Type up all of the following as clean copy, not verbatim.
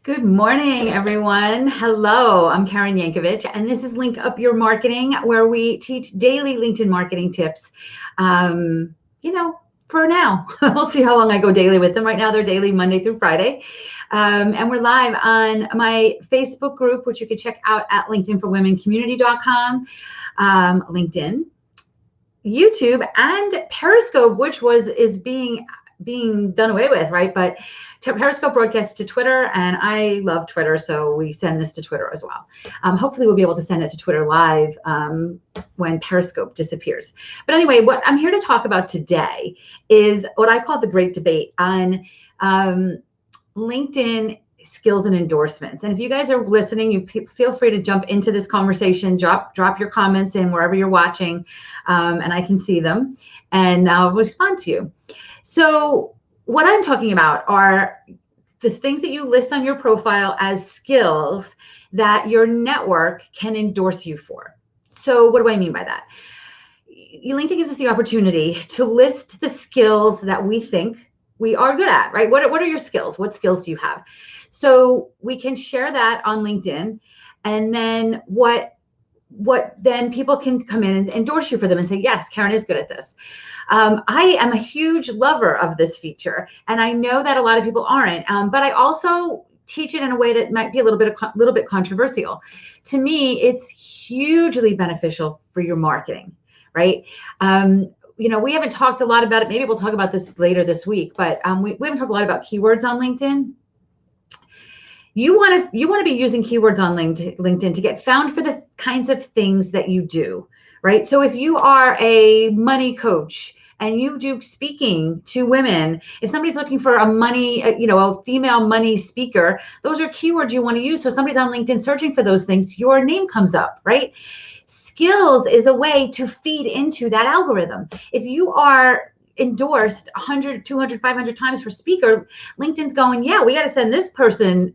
Good morning, everyone. Hello, I'm Karen Yankovich, and this is Link Up Your Marketing, where we teach daily LinkedIn marketing tips. You know, for now, we'll see how long I go daily with them. Right now, they're daily Monday through Friday. And we're live on my Facebook group, which you can check out at LinkedInForWomenCommunity.com, LinkedIn, YouTube, and Periscope, which is being done away with, right? But Periscope broadcasts to Twitter, and I love Twitter, so we send this to Twitter as well. Hopefully we'll be able to send it to Twitter live when Periscope disappears. But anyway, what I'm here to talk about today is what I call the great debate on LinkedIn skills and endorsements. And if you guys are listening, you feel free to jump into this conversation, drop your comments in wherever you're watching, and I can see them, and I'll respond to you. So what I'm talking about are the things that you list on your profile as skills that your network can endorse you for. So what do I mean by that? LinkedIn gives us the opportunity to list the skills that we think we are good at, right? What are your skills? What skills do you have? So we can share that on LinkedIn, and then what then people can come in and endorse you for them and say, yes, Karen is good at this. I am a huge lover of this feature, and I know that a lot of people aren't, but I also teach it in a way that might be a little bit controversial. To me, it's hugely beneficial for your marketing, right? We haven't talked a lot about it. Maybe we'll talk about this later this week, but we haven't talked a lot about keywords on LinkedIn. You want to be using keywords on LinkedIn to get found for the kinds of things that you do, right? So if you are a money coach and you do speaking to women, if somebody's looking for a female money speaker, those are keywords you want to use. So somebody's on LinkedIn searching for those things, your name comes up, right? Skills is a way to feed into that algorithm. If you are endorsed 100, 200, 500 times for speaker, LinkedIn's going, yeah, we got to send this person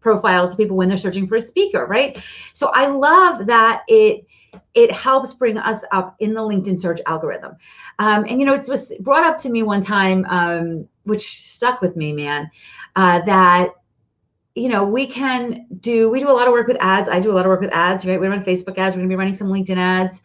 profile to people when they're searching for a speaker, right? So I love that it helps bring us up in the LinkedIn search algorithm. It was brought up to me one time, which stuck with me, man, that we do a lot of work with ads. I do a lot of work with ads, right? We run Facebook ads. We're going to be running some LinkedIn ads.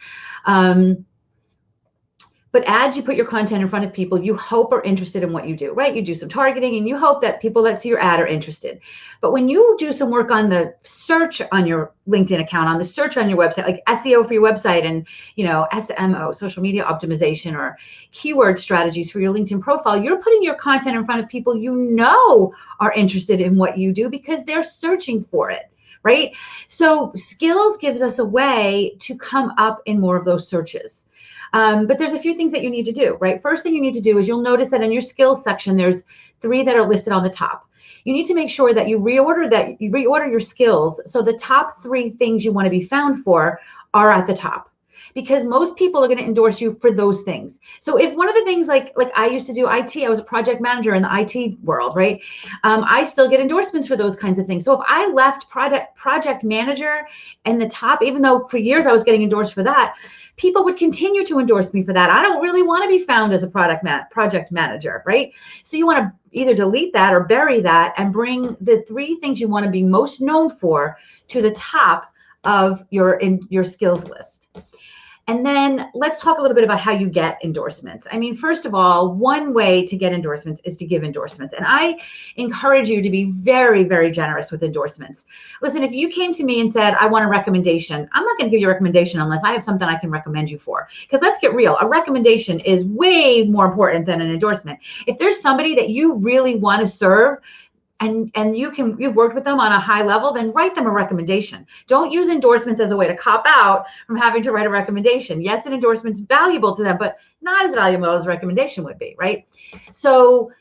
But ads, you put your content in front of people you hope are interested in what you do, right? You do some targeting and you hope that people that see your ad are interested. But when you do some work on the search on your LinkedIn account, on the search on your website, like SEO for your website and, SMO, social media optimization, or keyword strategies for your LinkedIn profile, you're putting your content in front of people you know are interested in what you do because they're searching for it, right? So skills gives us a way to come up in more of those searches. But there's a few things that you need to do, right? First thing you need to do is you'll notice that in your skills section, there's 3 that are listed on the top. You need to make sure that you reorder your skills so the top 3 things you want to be found for are at the top, because most people are going to endorse you for those things. So if one of the things, like I used to do IT, I was a project manager in the IT world, right? I still get endorsements for those kinds of things. So if I left project manager in the top, even though for years I was getting endorsed for that, people would continue to endorse me for that. I don't really want to be found as a project manager, right? So you want to either delete that or bury that and bring the 3 things you want to be most known for to the top of your skills list. And then let's talk a little bit about how you get endorsements. I mean, first of all, one way to get endorsements is to give endorsements. And I encourage you to be very, very generous with endorsements. Listen, if you came to me and said, I want a recommendation, I'm not going to give you a recommendation unless I have something I can recommend you for. Because let's get real, a recommendation is way more important than an endorsement. If there's somebody that you really want to serve, and you've worked with them on a high level, then write them a recommendation. Don't use endorsements as a way to cop out from having to write a recommendation. Yes, an endorsement's valuable to them, but not as valuable as a recommendation would be, right? So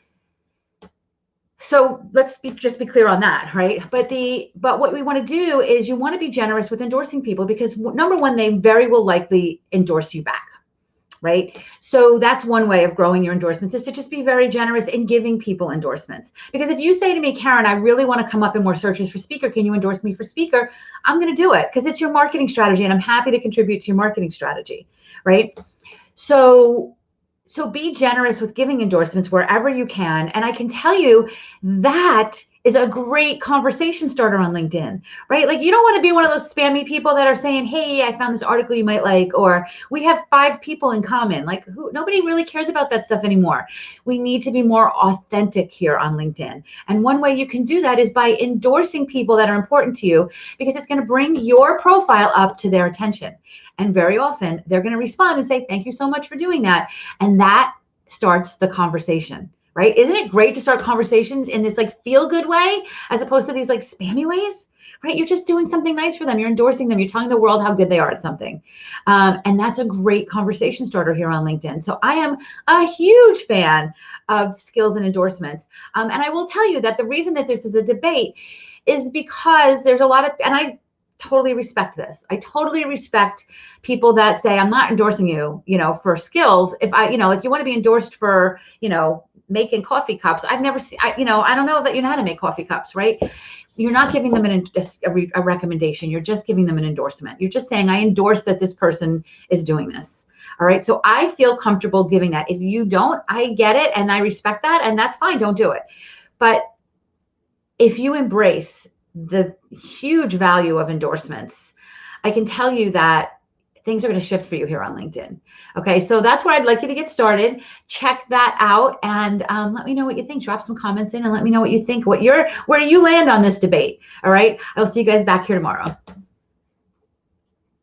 let's just be clear on that, right? But what we want to do is you want to be generous with endorsing people, because number one, they very will likely endorse you back, right? So that's one way of growing your endorsements, is to just be very generous in giving people endorsements. Because if you say to me, Karen, I really want to come up in more searches for speaker, can you endorse me for speaker? I'm going to do it because it's your marketing strategy and I'm happy to contribute to your marketing strategy, right? So So be generous with giving endorsements wherever you can. And I can tell you that is a great conversation starter on LinkedIn, right? Like you don't want to be one of those spammy people that are saying, hey, I found this article you might like, or we have 5 people in common. Like nobody really cares about that stuff anymore. We need to be more authentic here on LinkedIn. And one way you can do that is by endorsing people that are important to you, because it's going to bring your profile up to their attention. And very often they're going to respond and say, thank you so much for doing that. And that starts the conversation, right? Isn't it great to start conversations in this like feel good way, as opposed to these like spammy ways, right? You're just doing something nice for them. You're endorsing them. You're telling the world how good they are at something. And that's a great conversation starter here on LinkedIn. So I am a huge fan of skills and endorsements. And I will tell you that the reason that this is a debate is because there's a lot of, and I totally respect this. I totally respect people that say, I'm not endorsing you, for skills. If I, like you want to be endorsed for, making coffee cups. I've never seen, I don't know that you know how to make coffee cups, right? You're not giving them a recommendation. You're just giving them an endorsement. You're just saying, I endorse that this person is doing this. All right. So I feel comfortable giving that. If you don't, I get it. And I respect that. And that's fine. Don't do it. But if you embrace the huge value of endorsements, I can tell you that things are going to shift for you here on LinkedIn. Okay, so that's where I'd like you to get started. Check that out and let me know what you think. Drop some comments in and let me know what you think, where you land on this debate. All right, I will see you guys back here tomorrow.